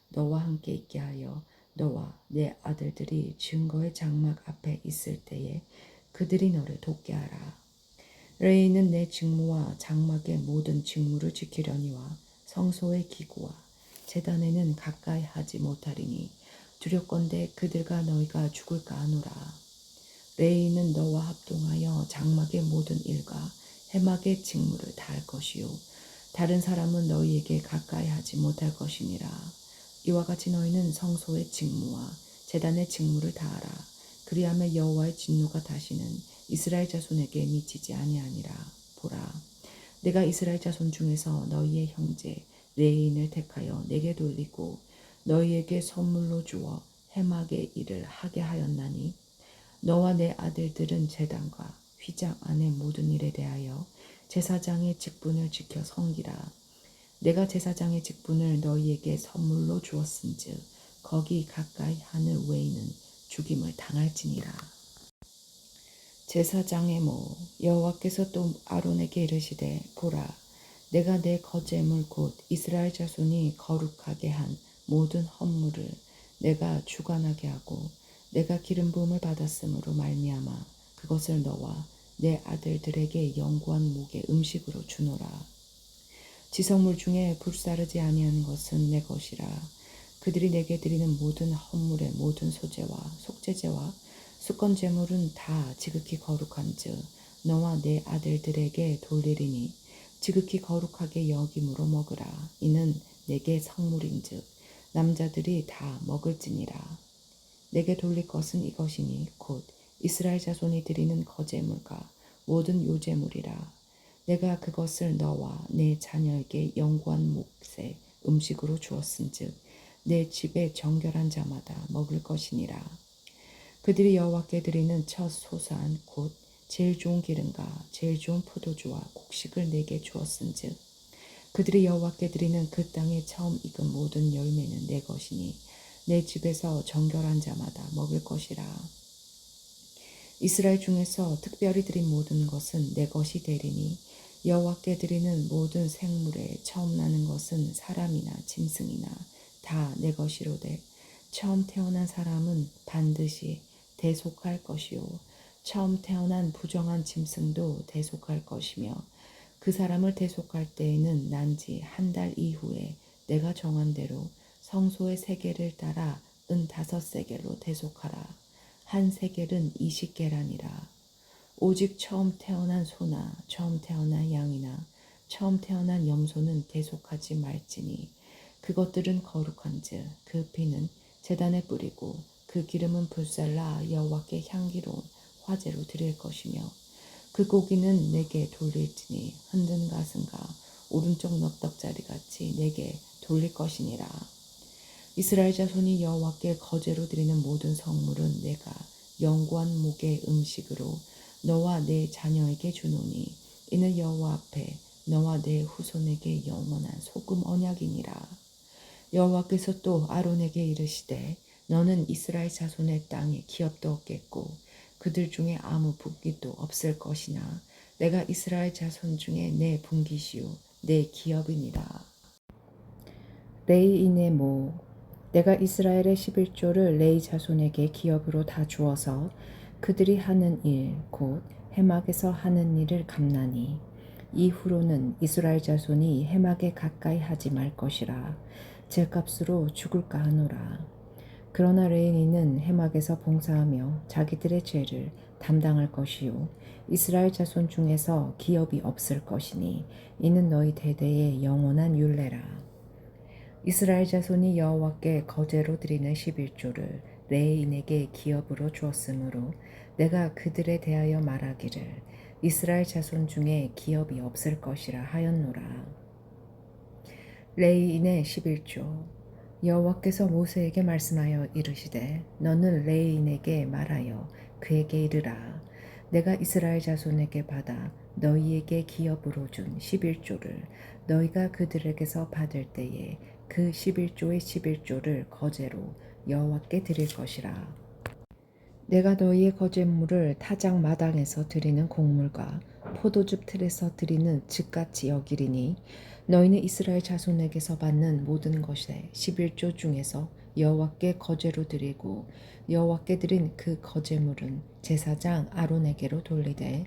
너와 함께 있게 하여 너와 내 아들들이 증거의 장막 앞에 있을 때에 그들이 너를 돕게 하라. 레위인은 내 직무와 장막의 모든 직무를 지키려니와 성소의 기구와 제단에는 가까이 하지 못하리니 두렵건대 그들과 너희가 죽을까 하노라. 레위인은 너와 합동하여 장막의 모든 일과 해막의 직무를 다 할 것이요 다른 사람은 너희에게 가까이 하지 못할 것이니라. 이와 같이 너희는 성소의 직무와 제단의 직무를 다하라. 그리하면 여호와의 진노가 다시는 이스라엘 자손에게 미치지 아니하니라. 보라, 내가 이스라엘 자손 중에서 너희의 형제 레위인을 택하여 내게 돌리고 너희에게 선물로 주어 해막의 일을 하게 하였나니 너와 내 아들들은 제단과 휘장 안의 모든 일에 대하여 제사장의 직분을 지켜 섬기라. 내가 제사장의 직분을 너희에게 선물로 주었은즉 거기 가까이 하는 외인은 죽임을 당할지니라. 제사장의 모. 여호와께서 또 아론에게 이르시되 보라, 내가 내 거제물 곧 이스라엘 자손이 거룩하게 한 모든 헌물을 내가 주관하게 하고 내가 기름 부음을 받았으므로 말미암아 그것을 너와 내 아들들에게 영구한 목의 음식으로 주노라. 지성물 중에 불사르지 아니하는 것은 내 것이라. 그들이 내게 드리는 모든 헌물의 모든 소제와 속제제와 수건 제물은 다 지극히 거룩한즉 너와 내 아들들에게 돌리리니 지극히 거룩하게 여김으로 먹으라. 이는 내게 성물인즉 남자들이 다 먹을지니라. 내게 돌릴 것은 이것이니 곧 이스라엘 자손이 드리는 거제물과 모든 요제물이라. 내가 그것을 너와 내 자녀에게 영구한 몫의 음식으로 주었은즉 내 집에 정결한 자마다 먹을 것이니라. 그들이 여호와께 드리는 첫 소산 곧 제일 좋은 기름과 제일 좋은 포도주와 곡식을 내게 주었은즉 그들이 여호와께 드리는 그 땅에 처음 익은 모든 열매는 내 것이니 내 집에서 정결한 자마다 먹을 것이라. 이스라엘 중에서 특별히 드린 모든 것은 내 것이 되리니 여호와께 드리는 모든 생물에 처음 나는 것은 사람이나 짐승이나 다 내 것이로되 처음 태어난 사람은 반드시 대속할 것이요 처음 태어난 부정한 짐승도 대속할 것이며 그 사람을 대속할 때에는 난지 한 달 이후에 내가 정한 대로 성소의 세겔을 따라 은 5세겔로 대속하라. 한 세겔은 20계란이라. 오직 처음 태어난 소나 처음 태어난 양이나 처음 태어난 염소는 대속하지 말지니 그것들은 거룩한즉 그 피는 제단에 뿌리고 그 기름은 불살라 여호와께 향기로운 화제로 드릴 것이며 그 고기는 내게 돌릴지니 흔든 가슴과 오른쪽 넉덕자리 같이 내게 돌릴 것이니라. 이스라엘 자손이 여호와께 거제로 드리는 모든 성물은 내가 영구한 목의 음식으로 너와 내 자녀에게 주노니 이는 여호와 앞에 너와 내 후손에게 영원한 소금 언약이니라. 여호와께서 또 아론에게 이르시되 너는 이스라엘 자손의 땅에 기업도 얻겠고 그들 중에 아무 분깃도 없을 것이나 내가 이스라엘 자손 중에 내 분깃이요 내 기업이니라. 레이인의 모 내가 이스라엘의 11조를 레이 자손에게 기업으로 다 주어서 그들이 하는 일 곧 해막에서 하는 일을 갚나니 이후로는 이스라엘 자손이 해막에 가까이 하지 말 것이라 죗값으로 죽을까 하노라. 그러나 레인이는 해막에서 봉사하며 자기들의 죄를 담당할 것이요 이스라엘 자손 중에서 기업이 없을 것이니 이는 너희 대대의 영원한 율례라. 이스라엘 자손이 여호와께 거제로 드리는 11조를 레인에게 기업으로 주었으므로 내가 그들에 대하여 말하기를 이스라엘 자손 중에 기업이 없을 것이라 하였노라. 레인의 11조 여호와께서 모세에게 말씀하여 이르시되 너는 레인에게 말하여 그에게 이르라. 내가 이스라엘 자손에게 받아 너희에게 기업으로 준 11조를 너희가 그들에게서 받을 때에 그 11조의 11조를 거제로 여호와께 드릴 것이라. 내가 너희의 거제물을 타작 마당에서 드리는 곡물과 포도즙 틀에서 드리는 즙같이 여기리니 너희는 이스라엘 자손에게서 받는 모든 것의 11조 중에서 여호와께 거제로 드리고 여호와께 드린 그 거제물은 제사장 아론에게로 돌리되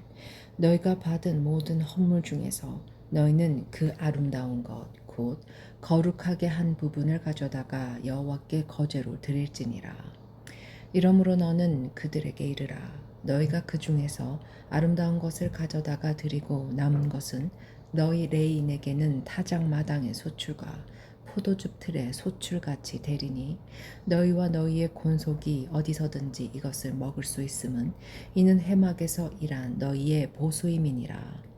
너희가 받은 모든 헌물 중에서 너희는 그 아름다운 것 곧 거룩하게 한 부분을 가져다가 여호와께 거제로 드릴지니라. 이러므로 너는 그들에게 이르라. 너희가 그 중에서 아름다운 것을 가져다가 드리고 남은 것은 너희 레인에게는 타작 마당의 소출과 포도즙 틀의 소출같이 되리니 너희와 너희의 권속이 어디서든지 이것을 먹을 수 있음은 이는 해막에서 일한 너희의 보수임이니라.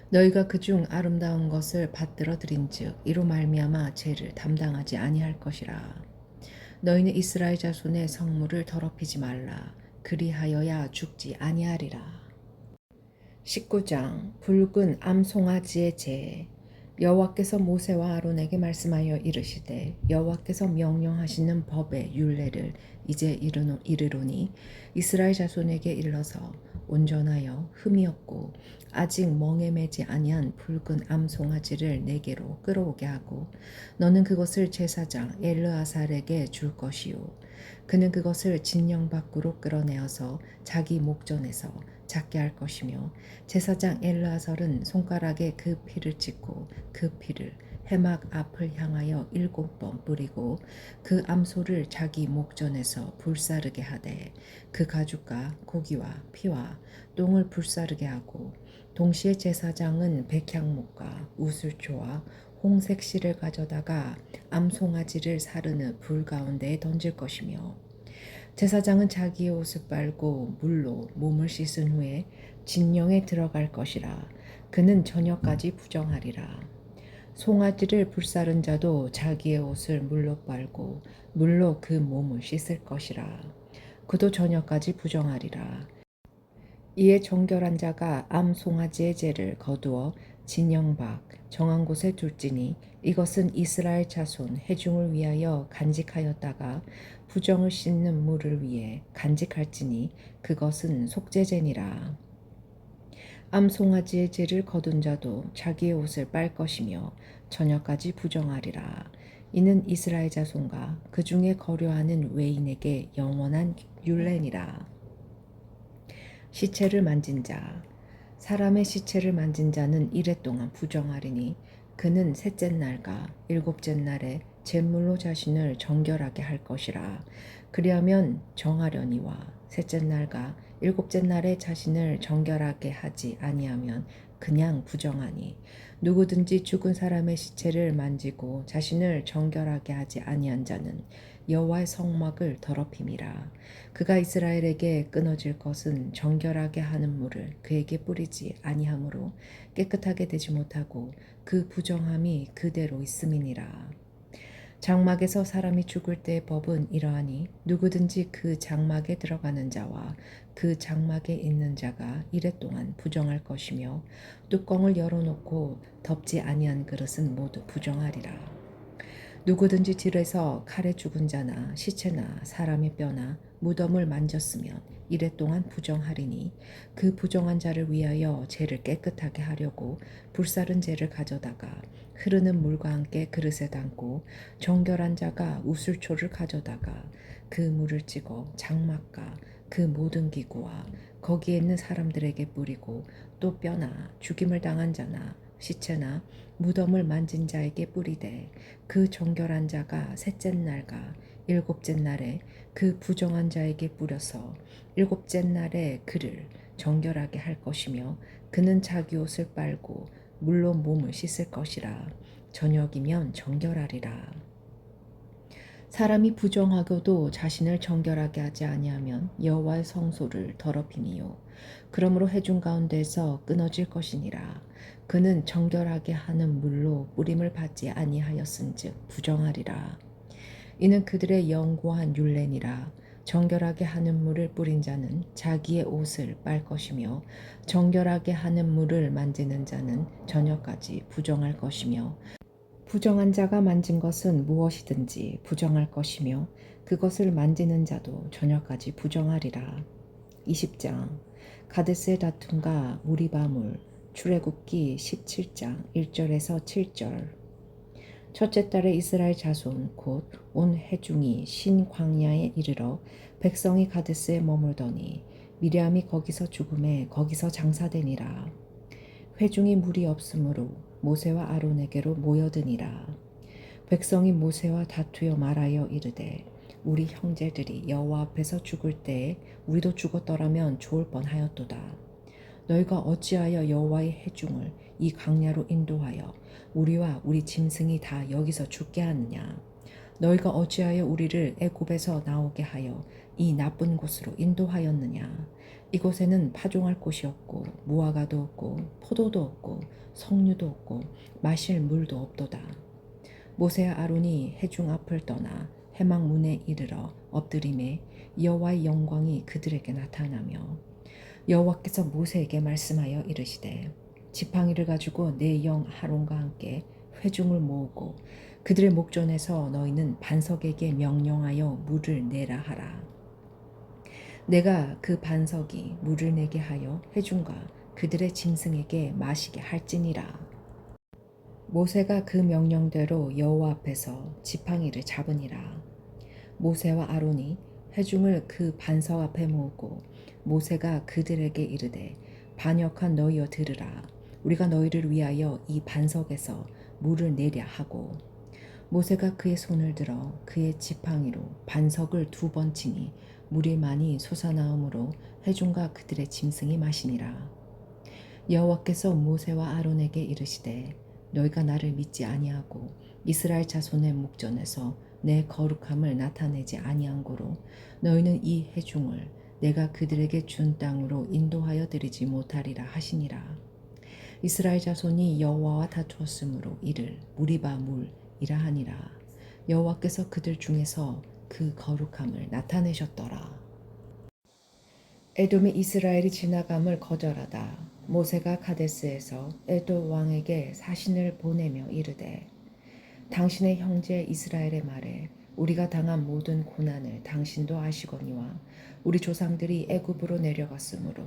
너희가 그중 아름다운 것을 받들어 드린즉 이로 말미암아 죄를 담당하지 아니할 것이라. 너희는 이스라엘 자손의 성물을 더럽히지 말라. 그리하여야 죽지 아니하리라. 19장 붉은 암송아지의 제 여호와께서 모세와 아론에게 말씀하여 이르시되 여호와께서 명령하시는 법의 율례를 이제 이르노니 이스라엘 자손에게 일러서 온전하여 흠이 없고 아직 멍에 매지 아니한 붉은 암송아지를 내게로 끌어오게 하고 너는 그것을 제사장 엘르아살에게 줄 것이요 그는 그것을 진영 밖으로 끌어내어서 자기 목전에서 작게 할 것이며 제사장 엘르아살은 손가락에 그 피를 찍고 그 피를 해막 앞을 향하여 7번 뿌리고 그 암소를 자기 목전에서 불사르게 하되 그 가죽과 고기와 피와 똥을 불사르게 하고 동시에 제사장은 백향목과 우슬초와 홍색 실을 가져다가 암송아지를 사르는 불 가운데에 던질 것이며 제사장은 자기의 옷을 빨고 물로 몸을 씻은 후에 진영에 들어갈 것이라. 그는 저녁까지 부정하리라. 송아지를 불사른 자도 자기의 옷을 물로 빨고 물로 그 몸을 씻을 것이라. 그도 저녁까지 부정하리라. 이에 정결한 자가 암 송아지의 죄를 거두어 진영 밖 정한 곳에 둘지니 이것은 이스라엘 자손 회중을 위하여 간직하였다가 부정을 씻는 물을 위해 간직할지니 그것은 속죄제니라. 암 송아지의 죄를 거둔 자도 자기의 옷을 빨 것이며 저녁까지 부정하리라. 이는 이스라엘 자손과 그 중에 거류하는 외인에게 영원한 율례니라. 시체를 만진 자 사람의 시체를 만진 자는 이레 동안 부정하리니 그는 셋째 날과 일곱째 날에 제물로 자신을 정결하게 할 것이라. 그리하면 정하려니와 셋째 날과 일곱째 날에 자신을 정결하게 하지 아니하면 그냥 부정하니 누구든지 죽은 사람의 시체를 만지고 자신을 정결하게 하지 아니한 자는 여호와의 성막을 더럽힘이라. 그가 이스라엘에게 끊어질 것은 정결하게 하는 물을 그에게 뿌리지 아니하므로 깨끗하게 되지 못하고 그 부정함이 그대로 있음이니라. 장막에서 사람이 죽을 때의 법은 이러하니 누구든지 그 장막에 들어가는 자와 그 장막에 있는 자가 이레 동안 부정할 것이며 뚜껑을 열어놓고 덮지 아니한 그릇은 모두 부정하리라. 누구든지 들에서 칼에 죽은 자나 시체나 사람의 뼈나 무덤을 만졌으면 이래 동안 부정하리니 그 부정한 자를 위하여 죄를 깨끗하게 하려고 불사른 재를 가져다가 흐르는 물과 함께 그릇에 담고 정결한 자가 우슬초를 가져다가 그 물을 찍어 장막과 그 모든 기구와 거기에 있는 사람들에게 뿌리고 또 뼈나 죽임을 당한 자나 시체나 무덤을 만진 자에게 뿌리되 그 정결한 자가 셋째 날과 일곱째 날에 그 부정한 자에게 뿌려서 일곱째 날에 그를 정결하게 할 것이며 그는 자기 옷을 빨고 물로 몸을 씻을 것이라. 저녁이면 정결하리라. 사람이 부정하고도 자신을 정결하게 하지 아니하면 여호와의 성소를 더럽히니요 그러므로 회중 가운데서 끊어질 것이니라. 그는 정결하게 하는 물로 뿌림을 받지 아니하였은즉 부정하리라. 이는 그들의 영고한 율례니라. 정결하게 하는 물을 뿌린 자는 자기의 옷을 빨 것이며 정결하게 하는 물을 만지는 자는 저녁까지 부정할 것이며 부정한 자가 만진 것은 무엇이든지 부정할 것이며 그것을 만지는 자도 저녁까지 부정하리라. 20장 가데스의 다툼과 무리바물 출애굽기 17장 1절에서 7절. 첫째 달에 이스라엘 자손 곧 온 회중이 신 광야에 이르러 백성이 가데스에 머물더니 미리암이 거기서 죽음에 거기서 장사되니라. 회중이 물이 없으므로 모세와 아론에게로 모여드니라. 백성이 모세와 다투어 말하여 이르되 우리 형제들이 여호와 앞에서 죽을 때에 우리도 죽었더라면 좋을 뻔하였도다. 너희가 어찌하여 여호와의 회중을 이 강야로 인도하여 우리와 우리 짐승이 다 여기서 죽게 하느냐. 너희가 어찌하여 우리를 애굽에서 나오게 하여 이 나쁜 곳으로 인도하였느냐. 이곳에는 파종할 곳이 없고 무화과도 없고 포도도 없고 석류도 없고 마실 물도 없도다. 모세와 아론이 회중 앞을 떠나 회막문에 이르러 엎드림에 여호와의 영광이 그들에게 나타나며 여호와께서 모세에게 말씀하여 이르시되 지팡이를 가지고 내 영 아론과 함께 회중을 모으고 그들의 목전에서 너희는 반석에게 명령하여 물을 내라 하라. 내가 그 반석이 물을 내게 하여 회중과 그들의 짐승에게 마시게 할지니라. 모세가 그 명령대로 여호와 앞에서 지팡이를 잡으니라. 모세와 아론이 회중을 그 반석 앞에 모으고 모세가 그들에게 이르되 반역한 너희여 들으라. 우리가 너희를 위하여 이 반석에서 물을 내랴 하고 모세가 그의 손을 들어 그의 지팡이로 반석을 2번 치니 물이 많이 솟아나오므로 회중과 그들의 짐승이 마시니라. 여호와께서 모세와 아론에게 이르시되 너희가 나를 믿지 아니하고 이스라엘 자손의 목전에서 내 거룩함을 나타내지 아니한 고로 너희는 이 회중을 내가 그들에게 준 땅으로 인도하여 드리지 못하리라 하시니라. 이스라엘 자손이 여호와와 다투었으므로 이를 무리바 물이라 하니라. 여호와께서 그들 중에서 그 거룩함을 나타내셨더라. 에돔이 이스라엘이 지나감을 거절하다 모세가 가데스에서 에돔 왕에게 사신을 보내며 이르되 당신의 형제 이스라엘의 말에 우리가 당한 모든 고난을 당신도 아시거니와 우리 조상들이 애굽으로 내려갔으므로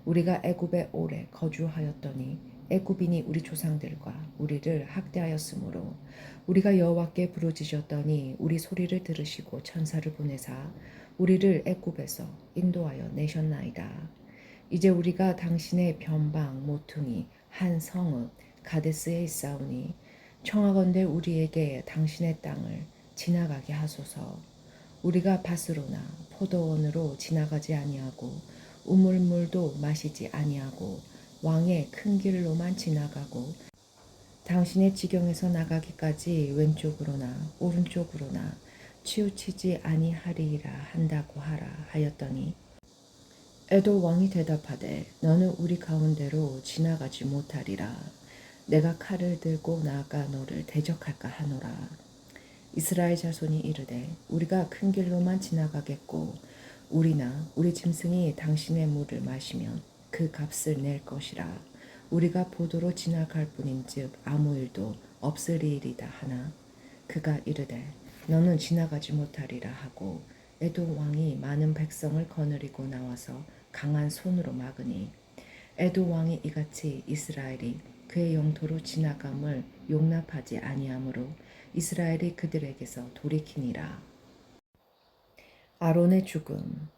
우리가 애굽에 오래 거주하였더니 애굽인이 우리 조상들과 우리를 학대하였으므로 우리가 여호와께 부르짖었더니 우리 소리를 들으시고 천사를 보내사 우리를 애굽에서 인도하여 내셨나이다. 이제 우리가 당신의 변방 모퉁이 한 성읍 가데스에 있사오니 청하건대 우리에게 당신의 땅을 지나가게 하소서. 우리가 밭으로나 포도원으로 지나가지 아니하고 우물물도 마시지 아니하고 왕의 큰 길로만 지나가고 당신의 지경에서 나가기까지 왼쪽으로나 오른쪽으로나 치우치지 아니하리라 한다고 하라 하였더니 에돔 왕이 대답하되 너는 우리 가운데로 지나가지 못하리라. 내가 칼을 들고 나아가 너를 대적할까 하노라. 이스라엘 자손이 이르되 우리가 큰 길로만 지나가겠고 우리나 우리 짐승이 당신의 물을 마시면 그 값을 낼 것이라. 우리가 보도로 지나갈 뿐인즉 아무 일도 없으리이다 하나 그가 이르되 너는 지나가지 못하리라 하고 에돔 왕이 많은 백성을 거느리고 나와서 강한 손으로 막으니 에돔 왕이 이같이 이스라엘이 그의 영토로 지나감을 용납하지 아니하므로 이스라엘이 그들에게서 돌이키니라. 아론의 죽음.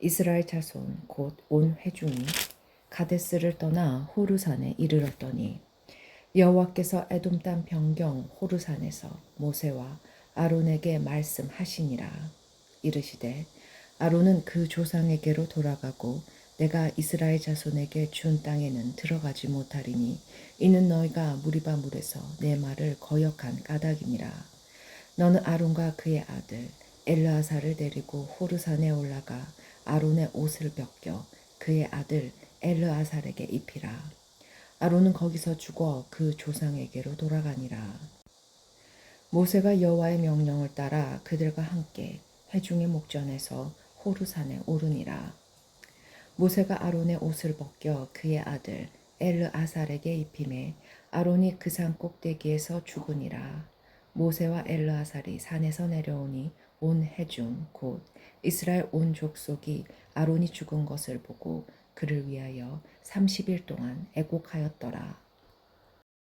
이스라엘 자손 곧 온 회중이 가데스를 떠나 호르산에 이르렀더니 여호와께서 에돔 땅 변경 호르산에서 모세와 아론에게 말씀하시니라. 이르시되 아론은 그 조상에게로 돌아가고 내가 이스라엘 자손에게 준 땅에는 들어가지 못하리니 이는 너희가 무리바 물에서 내 말을 거역한 까닭이니라. 너는 아론과 그의 아들 엘르아사를 데리고 호르산에 올라가 아론의 옷을 벗겨 그의 아들 엘르아살에게 입히라. 아론은 거기서 죽어 그 조상에게로 돌아가니라. 모세가 여호와의 명령을 따라 그들과 함께 회중의 목전에서 호르산에 오르니라. 모세가 아론의 옷을 벗겨 그의 아들 엘르아살에게 입히매 아론이 그 산 꼭대기에서 죽으니라. 모세와 엘르아살이 산에서 내려오니 온 회중 곧 이스라엘 온 족속이 아론이 죽은 것을 보고 그를 위하여 30일 동안 애곡하였더라.